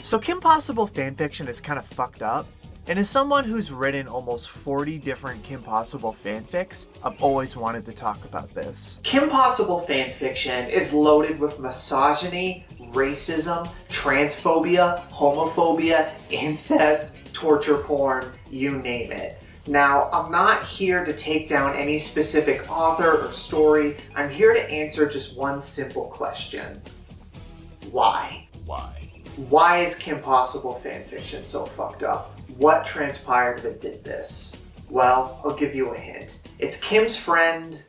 So Kim Possible fanfiction is kind of fucked up, and as someone who's written almost 40 different Kim Possible fanfics, I've always wanted to talk about this. Kim Possible fanfiction is loaded with misogyny, racism, transphobia, homophobia, incest, torture porn, you name it. Now, I'm not here to take down any specific author or story. I'm here to answer just one simple question. Why? Why is Kim Possible fanfiction so fucked up? What transpired that did this? Well, I'll give you a hint. It's Kim's friend...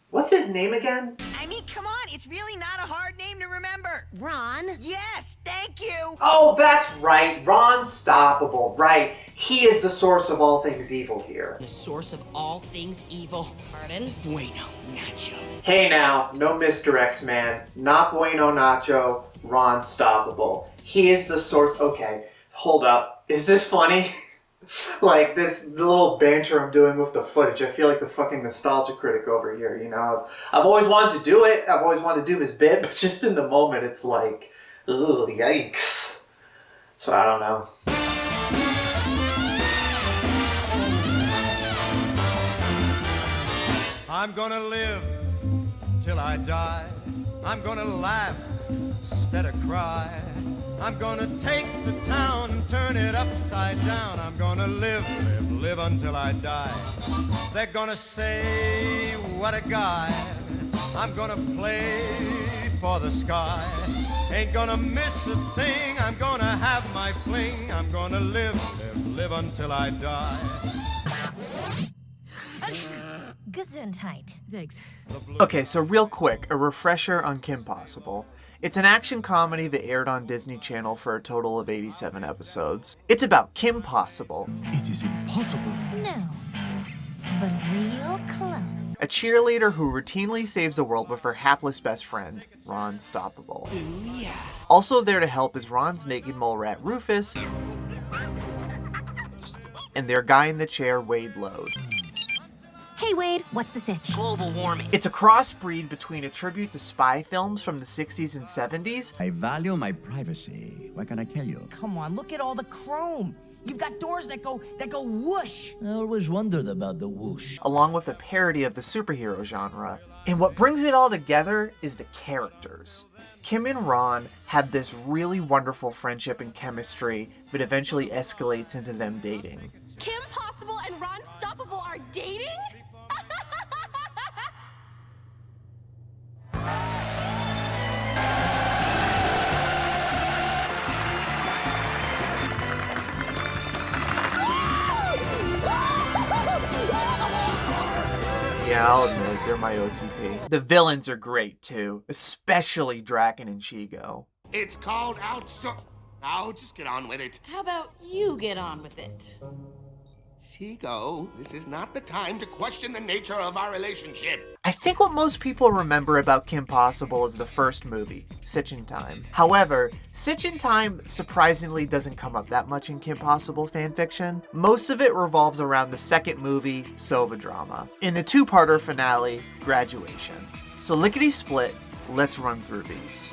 What's his name again? I mean, come on, it's really not a hard name to remember. Ron? Yes, thank you. Oh, that's right. Ron Stoppable, right. He is the source of all things evil here. The source of all things evil. Pardon? Bueno Nacho. Hey now, no Mr. X-Man. Not Bueno Nacho, Ron Stoppable. He is the source... Okay, hold up. Is this funny? Like, the little banter I'm doing with the footage, I feel like the fucking nostalgia critic over here, you know? I've always wanted to do it, I've always wanted to do this bit, but just in the moment it's like, ugh, yikes. So I don't know. I'm gonna live till I die. I'm gonna laugh instead of cry. I'm gonna take the town and turn it upside down. I'm gonna live until I die. They're gonna say, what a guy. I'm gonna play for the sky. Ain't gonna miss a thing. I'm gonna have my fling. I'm gonna live until I die. Gesundheit. Thanks. Okay, so real quick, a refresher on Kim Possible. It's an action comedy that aired on Disney Channel for a total of 87 episodes. It's about Kim Possible. It is impossible. No, but real close. A cheerleader who routinely saves the world with her hapless best friend, Ron Stoppable. Booyah. Also there to help is Ron's naked mole rat Rufus, and their guy in the chair, Wade Load. Hey Wade, what's the sitch? Global warming. It's a crossbreed between a tribute to spy films from the 60s and 70s, I value my privacy. What can I tell you? Come on, look at all the chrome. You've got doors that go whoosh. I always wondered about the whoosh. along with a parody of the superhero genre. And what brings it all together is the characters. Kim and Ron have this really wonderful friendship and chemistry that eventually escalates into them dating. Kim Possible and Ron Stoppable are dating? Yeah, I'll admit, they're my OTP. The villains are great too, especially Draken and Shigo. It's called Now, just get on with it. How about you get on with it? Shigo, this is not the time to question the nature of our relationship. I think what most people remember about Kim Possible is the first movie, Sitch in Time. However, Sitch in Time surprisingly doesn't come up that much in Kim Possible fanfiction. Most of it revolves around the second movie, Sova Drama, in the two-parter finale, Graduation. So lickety-split, let's run through these.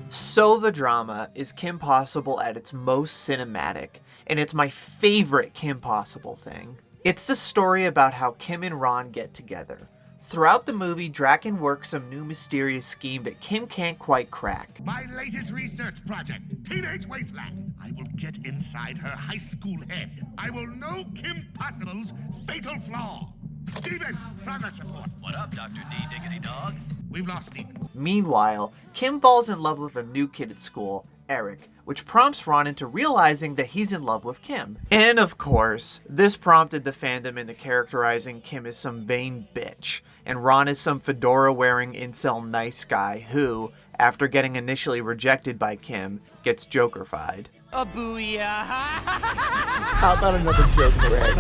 So the Drama is Kim Possible at its most cinematic, and it's my favorite Kim Possible thing. It's the story about how Kim and Ron get together. Throughout the movie, Draken works some new mysterious scheme that Kim can't quite crack. My latest research project, Teenage Wasteland. I will get inside her high school head. I will know Kim Possible's fatal flaw. Stevens, progress report. What up, Dr. D Diggity Dog? We've lost Stevens. Meanwhile, Kim falls in love with a new kid at school, Eric, which prompts Ron into realizing that he's in love with Kim. And of course, this prompted the fandom into characterizing Kim as some vain bitch, and Ron as some fedora-wearing incel nice guy who, after getting initially rejected by Kim, gets Joker-fied. A booyah. How about another joke, Greg?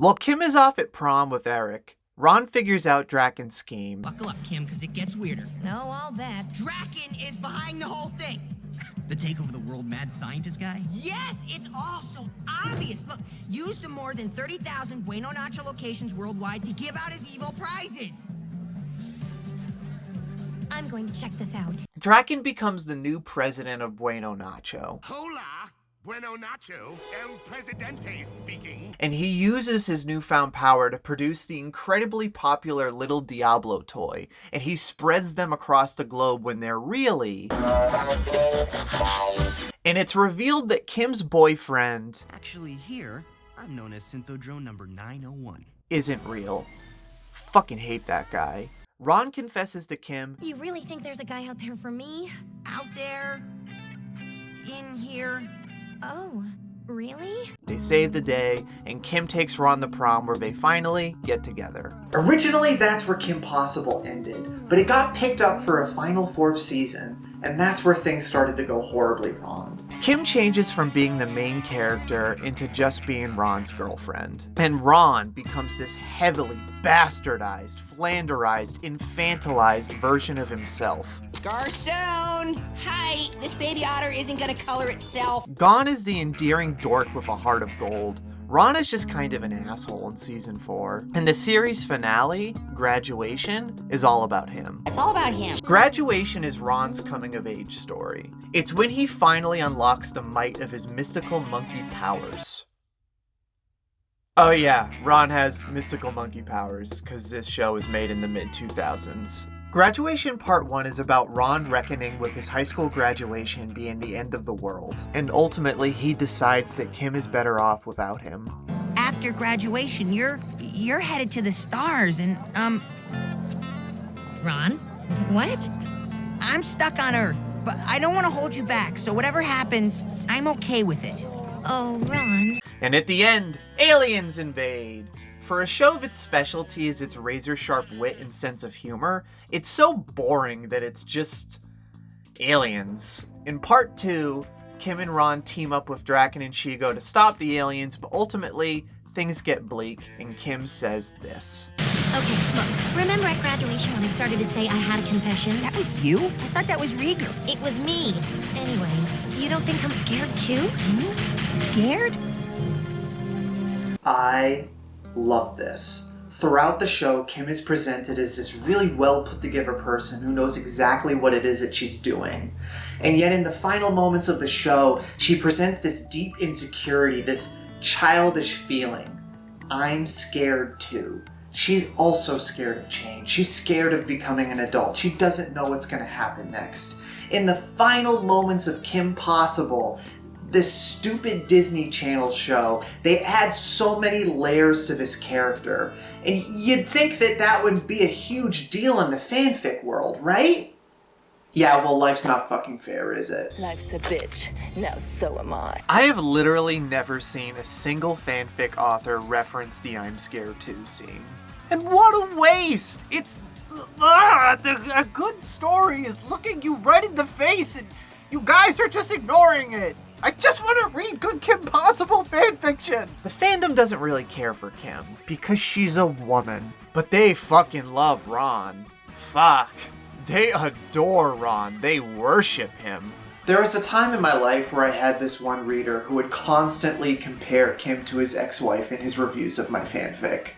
While Kim is off at prom with Eric, Ron figures out Draken's scheme. Buckle up, Kim, because it gets weirder. No, I'll bet. Draken is behind the whole thing. The take over the world mad scientist guy? Yes, it's all so obvious. Look, use the more than 30,000 Bueno Nacho locations worldwide to give out his evil prizes. I'm going to check this out. Draken becomes the new president of Bueno Nacho. Hola, Bueno Nacho, El Presidente speaking. And he uses his newfound power to produce the incredibly popular Little Diablo toy, and he spreads them across the globe when they're really... And it's revealed that Kim's boyfriend... Actually, here, I'm known as Synthodrone number 901. ...isn't real. Fucking hate that guy. Ron confesses to Kim... You really think there's a guy out there for me? Out there? In here? Oh, really? They save the day, and Kim takes Ron to prom where they finally get together. Originally, that's where Kim Possible ended, but it got picked up for a final 4th season, and that's where things started to go horribly wrong. Kim changes from being the main character into just being Ron's girlfriend, and Ron becomes this heavily bastardized, flanderized, infantilized version of himself. Garcon! Hi! This baby otter isn't gonna color itself. Gon is the endearing dork with a heart of gold. Ron is just kind of an asshole in season 4. And the series finale, Graduation, is all about him. It's all about him. Graduation is Ron's coming-of-age story. It's when he finally unlocks the might of his mystical monkey powers. Oh yeah, Ron has mystical monkey powers, because this show was made in the mid-2000s. Graduation Part 1 is about Ron reckoning with his high school graduation being the end of the world, and ultimately he decides that Kim is better off without him. After graduation, you're headed to the stars, and, Ron? What? I'm stuck on Earth, but I don't want to hold you back, so whatever happens, I'm okay with it. Oh, Ron. And at the end, aliens invade! For a show of its specialty is its razor-sharp wit and sense of humor, it's so boring that it's just... aliens. In Part 2, Kim and Ron team up with Draken and Shigo to stop the aliens, but ultimately, things get bleak, and Kim says this. Okay, look. Remember at graduation when I started to say I had a confession? That was you? I thought that was Rieger. It was me. Anyway, you don't think I'm scared too? Scared? I love this. Throughout the show, Kim is presented as this really well put together person who knows exactly what it is that she's doing. And yet in the final moments of the show, she presents this deep insecurity, this childish feeling. I'm scared too. She's also scared of change. She's scared of becoming an adult. She doesn't know what's going to happen next. In the final moments of Kim Possible, this stupid Disney Channel show, they add so many layers to this character. And you'd think that that would be a huge deal in the fanfic world, right? Yeah, well, life's not fucking fair, is it? Life's a bitch. Now so am I. I have literally never seen a single fanfic author reference the I'm Scared Too scene. And what a waste! It's... a good story is looking you right in the face and you guys are just ignoring it! I just want to read good Kim Possible fanfiction! The fandom doesn't really care for Kim, because she's a woman. But they fucking love Ron. Fuck. They adore Ron. They worship him. There was a time in my life where I had this one reader who would constantly compare Kim to his ex-wife in his reviews of my fanfic.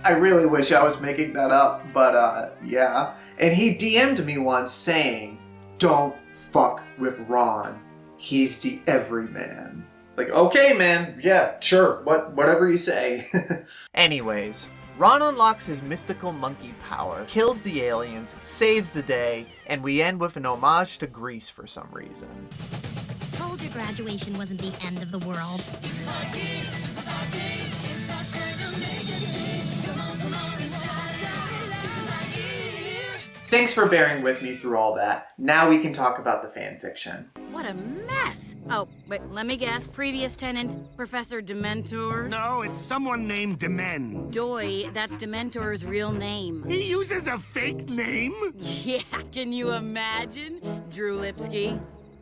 I really wish I was making that up, but yeah. And he DM'd me once saying, "Don't fuck with Ron. He's the everyman." Like, okay, man. Yeah, sure. Whatever you say. Anyways, Ron unlocks his mystical monkey power, kills the aliens, saves the day, and we end with an homage to Grease for some reason. Told you graduation wasn't the end of the world. Thanks for bearing with me through all that. Now we can talk about the fanfiction. What a mess! Oh, wait, let me guess. Previous tenant, Professor Dementor? No, it's someone named Demens. Doy, that's Dementor's real name. He uses a fake name? Yeah, can you imagine? Drew Lipsky.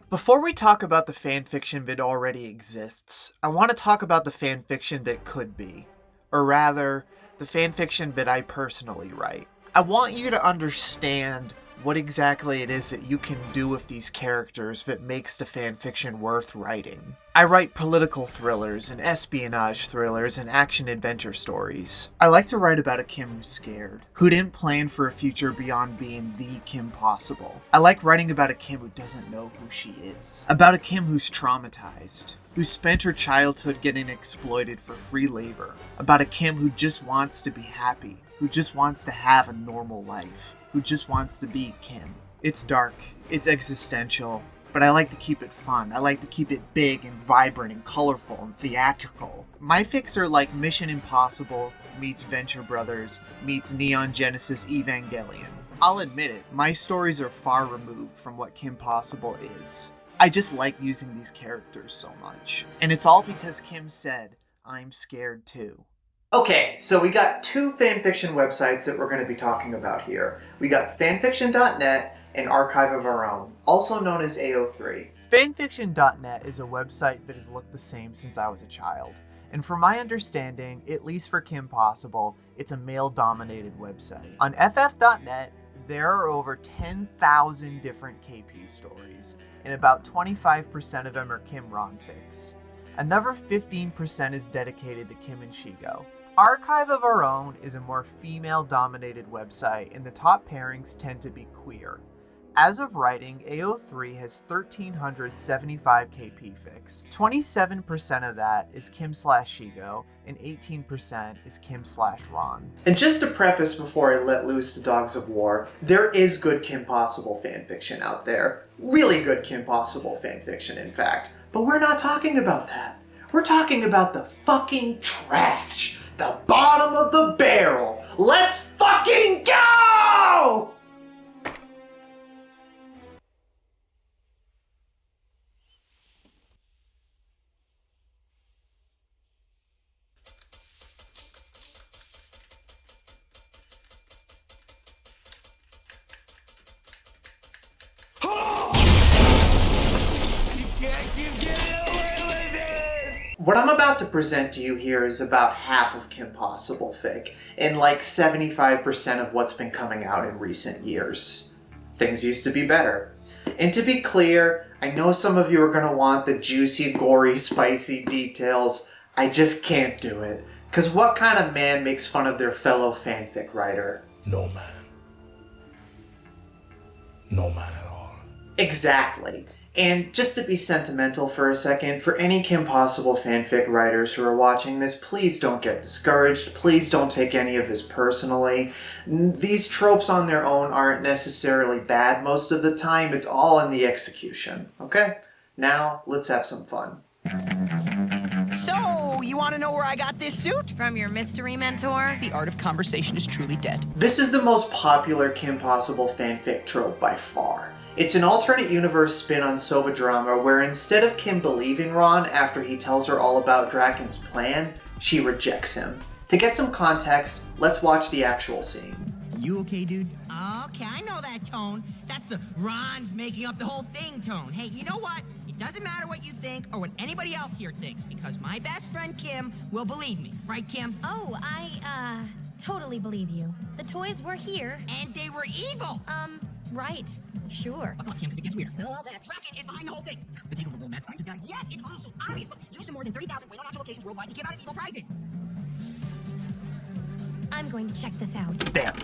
Before we talk about the fanfiction that already exists, I want to talk about the fanfiction that could be. Or rather, the fanfiction that I personally write. I want you to understand what exactly it is that you can do with these characters that makes the fanfiction worth writing. I write political thrillers and espionage thrillers and action-adventure stories. I like to write about a Kim who's scared, who didn't plan for a future beyond being the Kim possible. I like writing about a Kim who doesn't know who she is, about a Kim who's traumatized, who spent her childhood getting exploited for free labor, about a Kim who just wants to be happy, who just wants to have a normal life, who just wants to be Kim. It's dark, it's existential, but I like to keep it fun. I like to keep it big and vibrant and colorful and theatrical. My fics are like Mission Impossible meets Venture Brothers meets Neon Genesis Evangelion. I'll admit it, my stories are far removed from what Kim Possible is. I just like using these characters so much. And it's all because Kim said, I'm scared too. Okay, so we got two fanfiction websites that we're going to be talking about here. We got fanfiction.net and Archive of Our Own, also known as AO3. Fanfiction.net is a website that has looked the same since I was a child. And from my understanding, at least for Kim Possible, it's a male-dominated website. On FF.net, there are over 10,000 different KP stories, and about 25% of them are Kim Ron fics. Another 15% is dedicated to Kim and Shigo. Archive of Our Own is a more female-dominated website, and the top pairings tend to be queer. As of writing, AO3 has 1,375 KP fics. 27% of that is Kim/Shigo, and 18% is Kim/Ron. And just to preface before I let loose to Dogs of War, there is good Kim Possible fanfiction out there. Really good Kim Possible fanfiction, in fact. But we're not talking about that. We're talking about the fucking trash. The bottom of the barrel. Let's fucking go! What I'm about to present to you here is about half of Kim Possible fic, and like 75% of what's been coming out in recent years. Things used to be better. And to be clear, I know some of you are going to want the juicy, gory, spicy details. I just can't do it. Because what kind of man makes fun of their fellow fanfic writer? No man. No man at all. Exactly. And just to be sentimental for a second, for any Kim Possible fanfic writers who are watching this, please don't get discouraged. Please don't take any of this personally. These tropes on their own aren't necessarily bad most of the time. It's all in the execution, okay? Now, let's have some fun. So, you want to know where I got this suit? From your mystery mentor? The art of conversation is truly dead. This is the most popular Kim Possible fanfic trope by far. It's an alternate universe spin on Sova drama where instead of Kim believing Ron after he tells her all about Draken's plan, she rejects him. To get some context, let's watch the actual scene. You okay, dude? Okay, I know that tone. That's the Ron's making up the whole thing tone. Hey, you know what? It doesn't matter what you think or what anybody else here thinks, because my best friend Kim will believe me. Right, Kim? Oh, I totally believe you. The toys were here. And they were evil! Right. Sure. Buckle up, Kim, because it gets weird. Draken is behind the whole thing. The takeover of the mad scientist guy? Yes, it's also obvious. Look, used in more than 30,000 Wayne locations worldwide to give out his evil prizes. I'm going to check this out. Bam.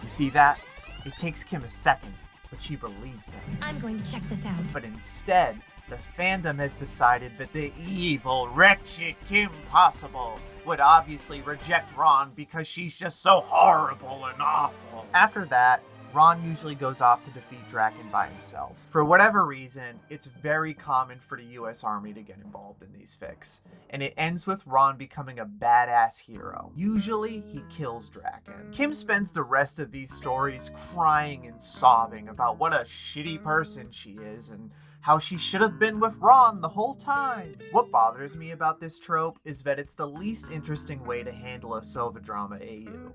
You see that? It takes Kim a second, but she believes him. I'm going to check this out. But instead, the fandom has decided that the evil, wretched Kim Possible would obviously reject Ron because she's just so horrible and awful. After that, Ron usually goes off to defeat Draken by himself. For whatever reason, it's very common for the US Army to get involved in these fics, and it ends with Ron becoming a badass hero. Usually, he kills Draken. Kim spends the rest of these stories crying and sobbing about what a shitty person she is and how she should have been with Ron the whole time. What bothers me about this trope is that it's the least interesting way to handle a Sova drama AU.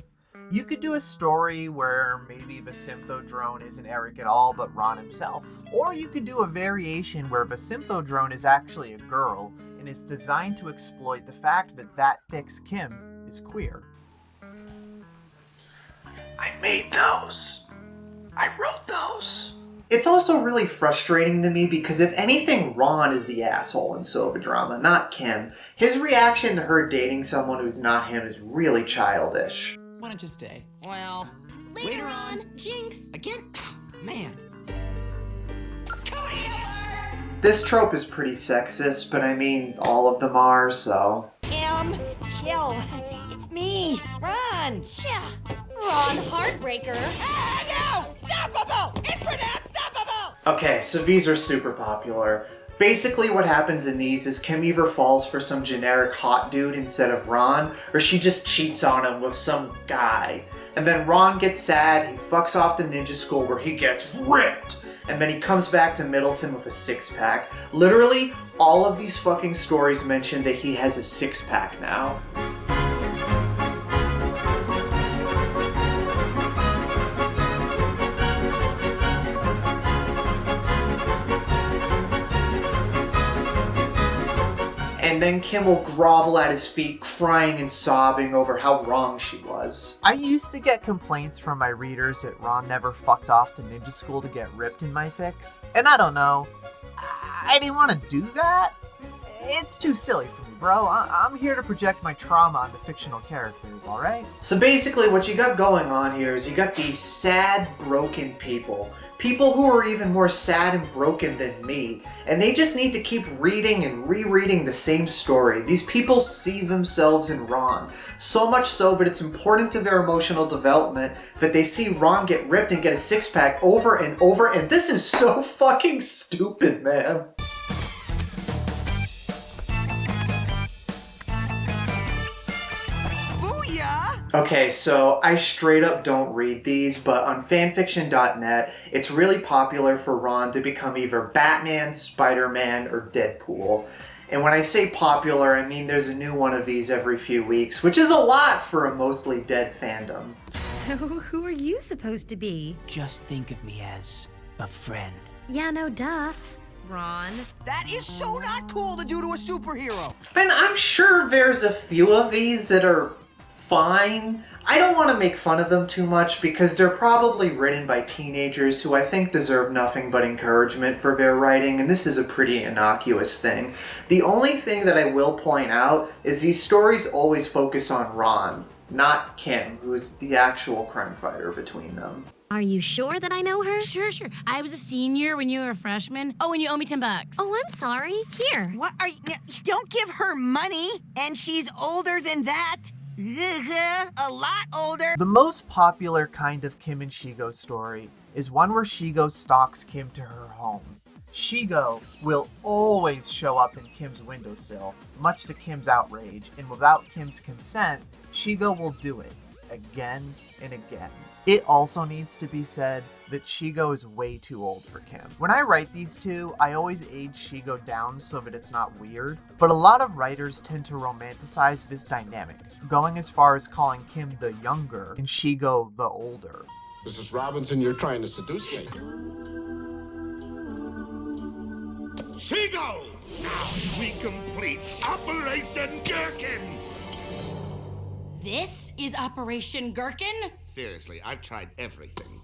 You could do a story where maybe the Synthodrone isn't Eric at all but Ron himself. Or you could do a variation where the Synthodrone is actually a girl and is designed to exploit the fact that that fics Kim is queer. I made those. I wrote those. It's also really frustrating to me because if anything, Ron is the asshole in Sova Drama, not Kim. His reaction to her dating someone who's not him is really childish. Why don't you stay? Well, Later on, Jinx. Again? Man. This trope is pretty sexist, but I mean, all of them are, so... Kim, chill. It's me, Ron. Yeah. Ron Heartbreaker. Ah, no! Stoppable! It's pronounced stoppable! Okay, so these are super popular. Basically what happens in these is Kim either falls for some generic hot dude instead of Ron, or she just cheats on him with some guy. And then Ron gets sad, he fucks off to ninja school where he gets ripped. And then he comes back to Middleton with a six-pack. Literally, all of these fucking stories mention that he has a six-pack now. And then Kim will grovel at his feet, crying and sobbing over how wrong she was. I used to get complaints from my readers that Ron never fucked off to ninja school to get ripped in my fics. And I don't know, I didn't want to do that. It's too silly for me, bro. I'm here to project my trauma onto fictional characters, alright? So basically what you got going on here is you got these sad, broken people. People who are even more sad and broken than me. And they just need to keep reading and rereading the same story. These people see themselves in Ron. So much so that it's important to their emotional development that they see Ron get ripped and get a six-pack over and over. And this is so fucking stupid, man. Okay, so I straight up don't read these, but on fanfiction.net, it's really popular for Ron to become either Batman, Spider-Man, or Deadpool. And when I say popular, I mean there's a new one of these every few weeks, which is a lot for a mostly dead fandom. So who are you supposed to be? Just think of me as a friend. Yeah, no, duh. Ron. That is so not cool to do to a superhero. And I'm sure there's a few of these that are fine. I don't want to make fun of them too much because they're probably written by teenagers who I think deserve nothing but encouragement for their writing, and this is a pretty innocuous thing. The only thing that I will point out is these stories always focus on Ron, not Kim, who's the actual crime fighter between them. Are you sure that I know her? Sure. I was a senior when you were a freshman. Oh, and you owe me $10. Oh, I'm sorry. Here. What are you? Don't give her money, and she's older than that. A lot older. The most popular kind of Kim and Shigo story is one where Shigo stalks Kim to her home. Shigo will always show up in Kim's windowsill, much to Kim's outrage, and without Kim's consent, Shigo will do it again and again. It also needs to be said that Shigo is way too old for Kim. When I write these two, I always age Shigo down so that it's not weird, but a lot of writers tend to romanticize this dynamic, going as far as calling Kim the younger and Shigo the older. Mrs. Robinson, you're trying to seduce me. Shigo! Now we complete Operation Gherkin! This is Operation Gherkin? Seriously, I've tried everything.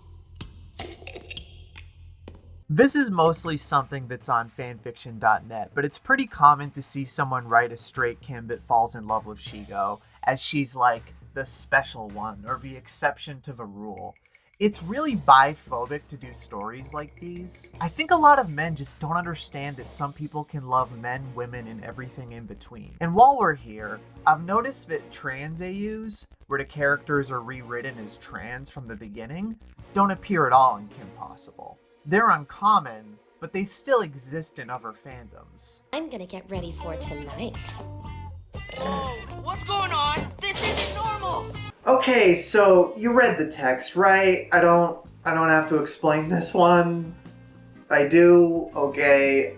This is mostly something that's on fanfiction.net, but it's pretty common to see someone write a straight Kim that falls in love with Shigo, as she's like the special one, or the exception to the rule. It's really biphobic to do stories like these. I think a lot of men just don't understand that some people can love men, women, and everything in between. And while we're here, I've noticed that trans AUs, where the characters are rewritten as trans from the beginning, don't appear at all in Kim Possible. They're uncommon, but they still exist in other fandoms. I'm gonna get ready for tonight. Oh, what's going on? This isn't normal. Okay, so you read the text, right? I don't have to explain this one. I do. Okay.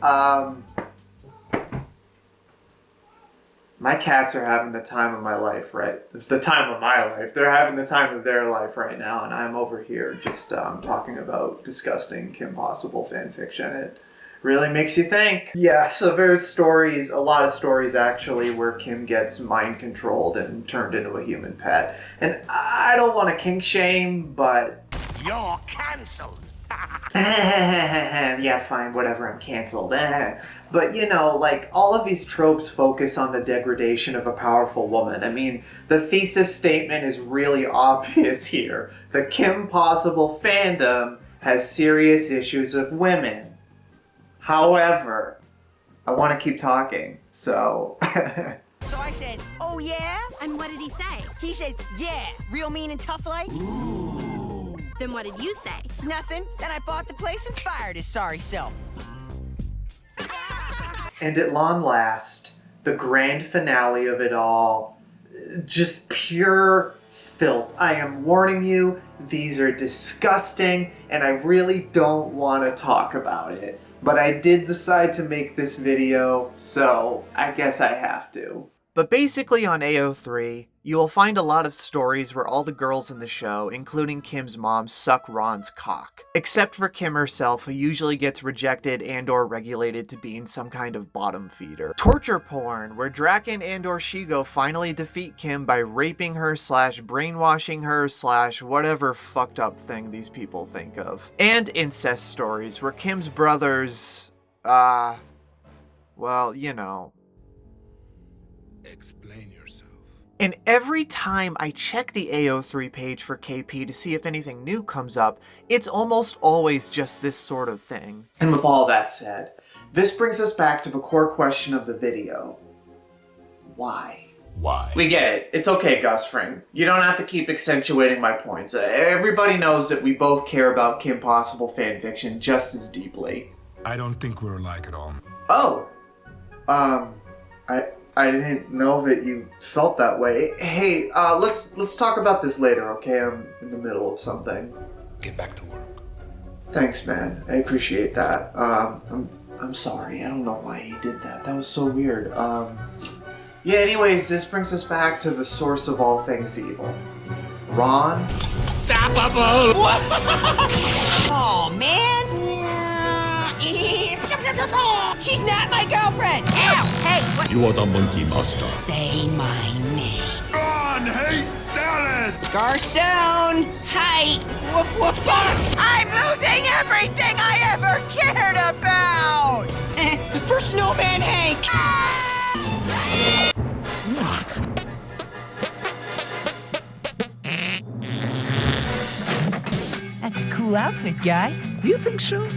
My cats are having the time of my life, right? The time of my life. They're having the time of their life right now, and I'm over here just talking about disgusting Kim Possible fanfiction. It really makes you think. Yeah, so there's stories, a lot of stories actually, where Kim gets mind controlled and turned into a human pet. And I don't want to kink shame, but You're cancelled. Yeah, fine, whatever, I'm canceled. But you know, like, all of these tropes focus on the degradation of a powerful woman. I mean, the thesis statement is really obvious here. The Kim Possible fandom has serious issues with women. However, I want to keep talking, so... So I said, oh yeah? And what did he say? He said, yeah, real mean and tough like. Ooh. Then what did you say? Nothing. Then I bought the place and fired his sorry self. And at long last, the grand finale of it all, just pure filth. I am warning you, these are disgusting, and I really don't want to talk about it. But I did decide to make this video, so I guess I have to. But basically on AO3, you will find a lot of stories where all the girls in the show, including Kim's mom, suck Ron's cock. Except for Kim herself, who usually gets rejected and or regulated to being some kind of bottom feeder. Torture porn, where Draken and or Shigo finally defeat Kim by raping her / brainwashing her / whatever fucked up thing these people think of. And incest stories, where Kim's brothers, well, you know. Explain yourself. And every time I check the AO3 page for KP to see if anything new comes up, it's almost always just this sort of thing. And with all that said, this brings us back to the core question of the video. Why? Why? We get it. It's okay, Gus Fring. You don't have to keep accentuating my points. Everybody knows that we both care about Kim Possible fanfiction just as deeply. I don't think we're alike at all. Oh. I didn't know that you felt that way. Hey, let's talk about this later, okay? I'm in the middle of something. Get back to work. Thanks, man. I appreciate that. I'm sorry. I don't know why he did that. That was so weird. Yeah, anyways, this brings us back to the source of all things evil. Ron. Stoppable! Oh, man. She's not my girlfriend! Ow! Hey, what? You are the monkey master. Say my name. Ron hates salad! Garcon! Hi! Woof woof woof! I'm losing everything I ever cared about! For Snowman Hank! That's a cool outfit, guy. Do you think so?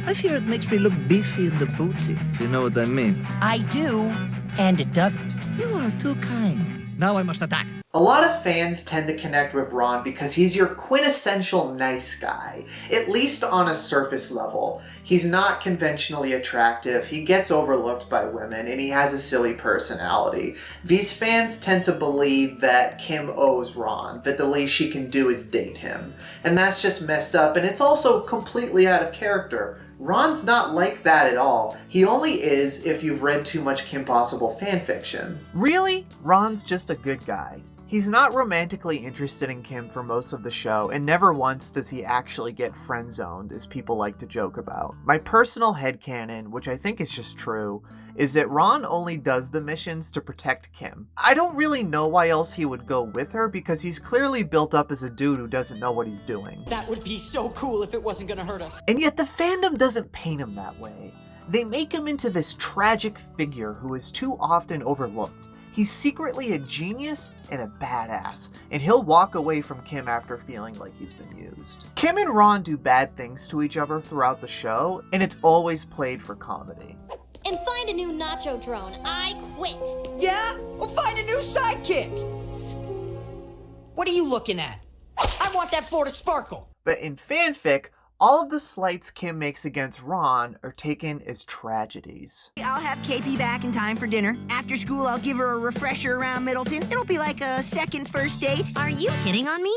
I fear it makes me look beefy in the booty, if you know what I mean. I do, and it doesn't. You are too kind. Now I must attack. A lot of fans tend to connect with Ron because he's your quintessential nice guy, at least on a surface level. He's not conventionally attractive, he gets overlooked by women, and he has a silly personality. These fans tend to believe that Kim owes Ron, that the least she can do is date him. And that's just messed up, and it's also completely out of character. Ron's not like that at all. He only is if you've read too much Kim Possible fanfiction. Really? Ron's just a good guy. He's not romantically interested in Kim for most of the show, and never once does he actually get friend-zoned, as people like to joke about. My personal headcanon, which I think is just true, is that Ron only does the missions to protect Kim. I don't really know why else he would go with her, because he's clearly built up as a dude who doesn't know what he's doing. That would be so cool if it wasn't gonna hurt us. And yet the fandom doesn't paint him that way. They make him into this tragic figure who is too often overlooked. He's secretly a genius and a badass, and he'll walk away from Kim after feeling like he's been used. Kim and Ron do bad things to each other throughout the show, and it's always played for comedy. And find a new nacho drone. I quit. Yeah? Well, find a new sidekick. What are you looking at? I want that Florida Sparkle. But in fanfic, all of the slights Kim makes against Ron are taken as tragedies. I'll have KP back in time for dinner. After school, I'll give her a refresher around Middleton. It'll be like a second first date. Are you hitting on me?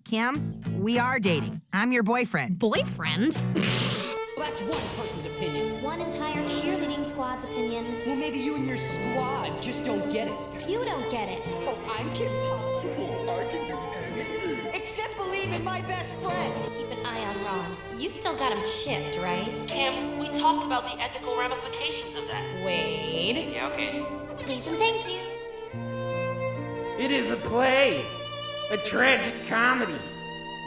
Kim, we are dating. I'm your boyfriend. Boyfriend? Well, that's one person's opinion. One entire cheerleading squad's opinion. Well, maybe you and your squad just don't get it. You don't get it. Oh, I'm Kim Possible. I can do anything. Except believe in my best friend. Keep an eye on Ron. You've still got him chipped, right? Kim, we talked about the ethical ramifications of that. Wade. Yeah, okay. Please and thank you. It is a play, a tragic comedy,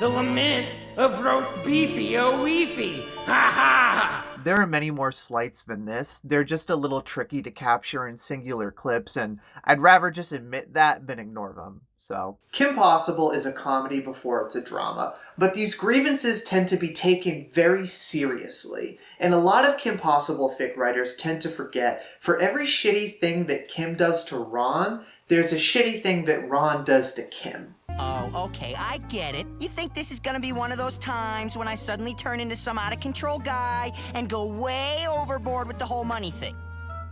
the lament of roast beefy o weefy. Ha ha! There are many more slights than this. They're just a little tricky to capture in singular clips, and I'd rather just admit that than ignore them. So, Kim Possible is a comedy before it's a drama, but these grievances tend to be taken very seriously, and a lot of Kim Possible fic writers tend to forget, for every shitty thing that Kim does to Ron, there's a shitty thing that Ron does to Kim. Oh, okay, I get it. You think this is gonna be one of those times when I suddenly turn into some out-of-control guy and go way overboard with the whole money thing.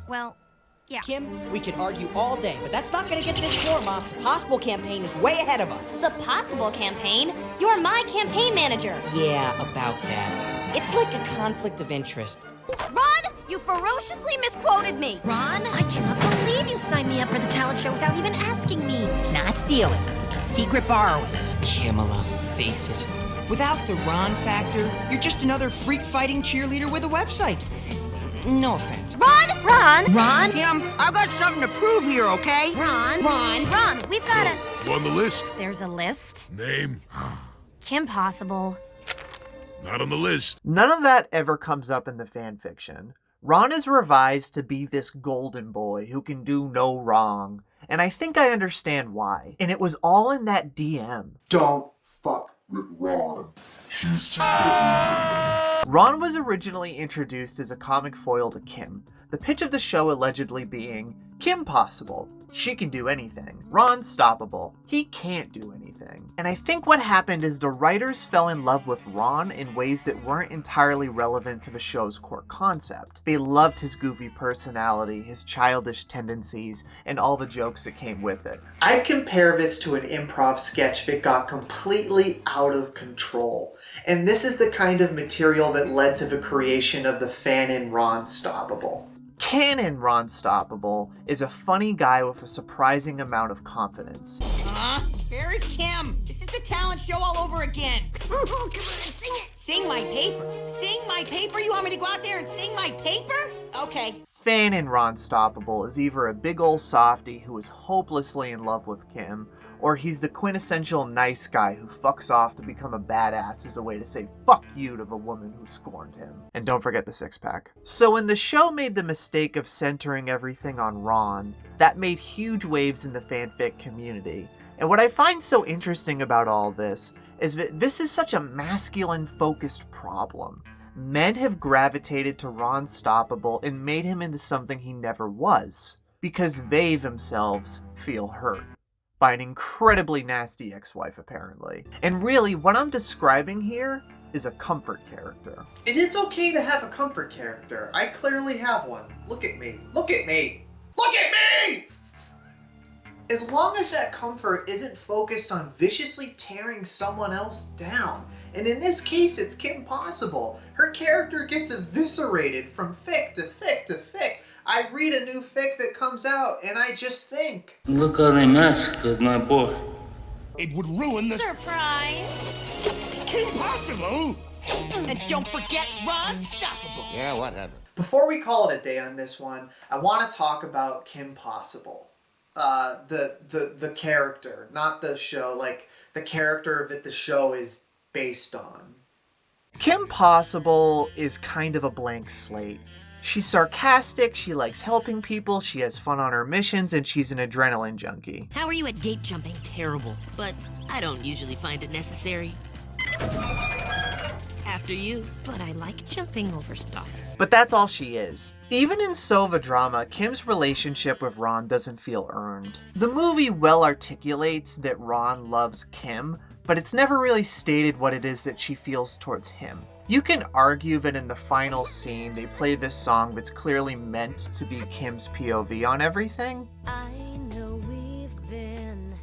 Well, yeah. Kim, we could argue all day, but that's not gonna get this floor mopped. The Possible campaign is way ahead of us. The Possible campaign? You're my campaign manager. Yeah, about that. It's like a conflict of interest. Ron, you ferociously misquoted me. Ron, I cannot believe you signed me up for the talent show without even asking me. It's not stealing. Secret borrowing. Kimala, face it. Without the Ron factor, you're just another freak-fighting cheerleader with a website. No offense. Ron! Kim, I've got something to prove here, okay? Ron, we've got a... You on the list? There's a list? Name? Kim Possible. Not on the list. None of that ever comes up in the fanfiction. Ron is revised to be this golden boy who can do no wrong, and I think I understand why. And it was all in that DM. Don't fuck with Ron. Ron was originally introduced as a comic foil to Kim, the pitch of the show allegedly being, Kim Possible. She can do anything. Ron's stoppable. He can't do anything. And I think what happened is the writers fell in love with Ron in ways that weren't entirely relevant to the show's core concept. They loved his goofy personality, his childish tendencies, and all the jokes that came with it. I'd compare this to an improv sketch that got completely out of control. And this is the kind of material that led to the creation of the fan-in Ron Stoppable. Canon Ron Stoppable is a funny guy with a surprising amount of confidence. Where is Kim? This is the talent show all over again. Come on, sing it. Sing my paper. Sing my paper? You want me to go out there and sing my paper? Okay. Fan-in Ron Stoppable is either a big ol' softy who is hopelessly in love with Kim, or he's the quintessential nice guy who fucks off to become a badass as a way to say fuck you to the woman who scorned him. And don't forget the six-pack. So when the show made the mistake of centering everything on Ron, that made huge waves in the fanfic community. And what I find so interesting about all this is that this is such a masculine-focused problem. Men have gravitated to Ron Stoppable and made him into something he never was, because they themselves feel hurt by an incredibly nasty ex-wife, apparently. And really, what I'm describing here is a comfort character. And it's okay to have a comfort character. I clearly have one. Look at me. Look at me. Look at me! As long as that comfort isn't focused on viciously tearing someone else down. And in this case, it's Kim Possible. Her character gets eviscerated from fic to fic to fic. I read a new fic that comes out, and I just think, Look how they massacred my boy. It would ruin the... Surprise! Kim Possible? And don't forget Ron Stoppable. Yeah, whatever. Before we call it a day on this one, I want to talk about Kim Possible. The character, not the show, like the character that the show is based on. Kim Possible is kind of a blank slate. She's sarcastic, she likes helping people, she has fun on her missions, and she's an adrenaline junkie. How are you at gate jumping? Terrible, but I don't usually find it necessary. After you. But I like jumping over stuff. But that's all she is. Even in Sova drama, Kim's relationship with Ron doesn't feel earned. The movie well articulates that Ron loves Kim, but it's never really stated what it is that she feels towards him. You can argue that in the final scene, they play this song that's clearly meant to be Kim's POV on everything. I know we've been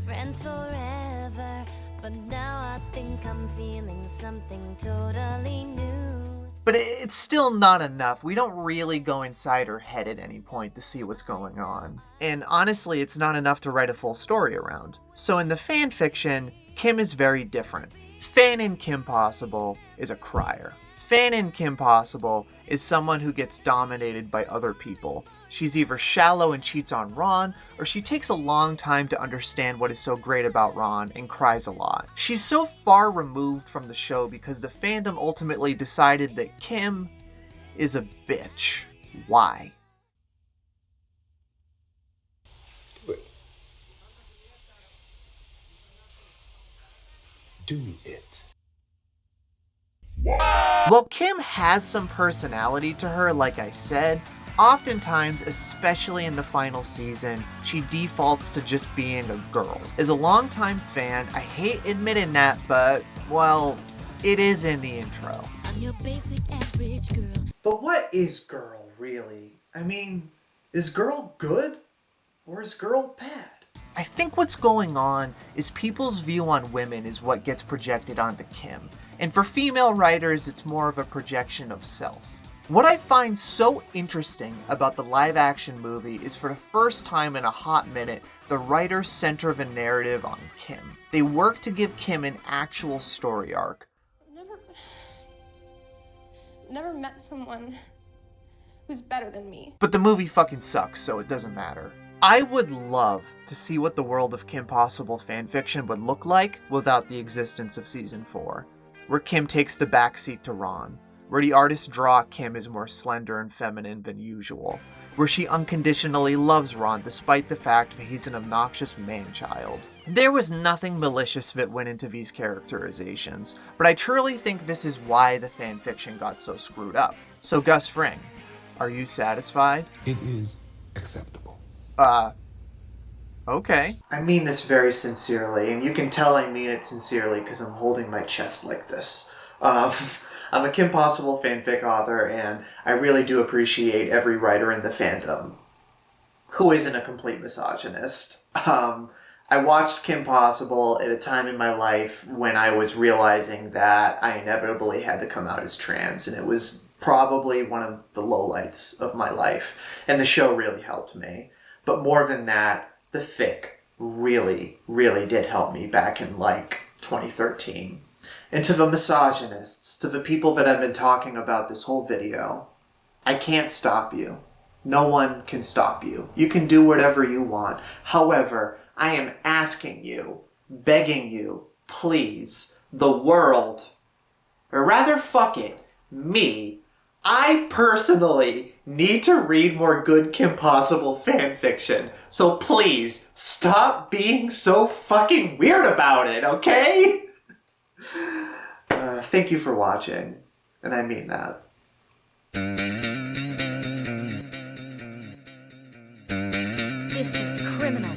friends forever, but now I think I'm feeling something totally new. But it's still not enough. We don't really go inside her head at any point to see what's going on. And honestly, it's not enough to write a full story around. So in the fanfiction, Kim is very different. Fan-in Kim Possible is a crier. fan in Kim Possible is someone who gets dominated by other people. She's either shallow and cheats on Ron, or she takes a long time to understand what is so great about Ron and cries a lot. She's so far removed from the show because the fandom ultimately decided that Kim is a bitch. Why? Do it. While Kim has some personality to her, like I said, oftentimes, especially in the final season, she defaults to just being a girl. As a longtime fan, I hate admitting that, but, well, it is in the intro. I'm your basic average girl. But what is girl, really? I mean, is girl good? Or is girl bad? I think what's going on is people's view on women is what gets projected onto Kim. And for female writers, it's more of a projection of self. What I find so interesting about the live-action movie is for the first time in a hot minute, the writers center the narrative on Kim. They work to give Kim an actual story arc. Never met someone who's better than me. But the movie fucking sucks, so it doesn't matter. I would love to see what the world of Kim Possible fanfiction would look like without the existence of Season 4, where Kim takes the backseat to Ron, where the artists draw Kim as more slender and feminine than usual, where she unconditionally loves Ron despite the fact that he's an obnoxious man-child. There was nothing malicious that went into these characterizations, but I truly think this is why the fanfiction got so screwed up. So Gus Fring, are you satisfied? It is acceptable. Okay. I mean this very sincerely, and you can tell I mean it sincerely because I'm holding my chest like this. I'm a Kim Possible fanfic author, and I really do appreciate every writer in the fandom who isn't a complete misogynist. I watched Kim Possible at a time in my life when I was realizing that I inevitably had to come out as trans, and it was probably one of the lowlights of my life, and the show really helped me. But more than that, the fic really, really did help me back in, 2013. And to the misogynists, to the people that I've been talking about this whole video, I can't stop you. No one can stop you. You can do whatever you want. However, I am asking you, begging you, please, the world, or rather fuck it, me, I personally need to read more good Kim Possible fanfiction. So please, stop being so fucking weird about it, okay? Thank you for watching, and I mean that. This is criminal.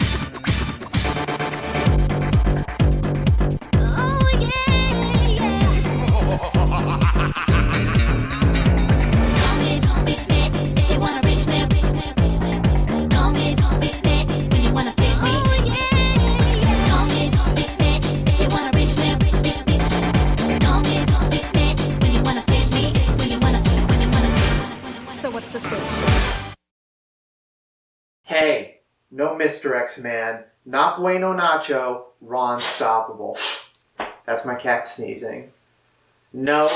Hey, no Mr. X-Man, not Bueno Nacho, Ron Stoppable. That's my cat sneezing. No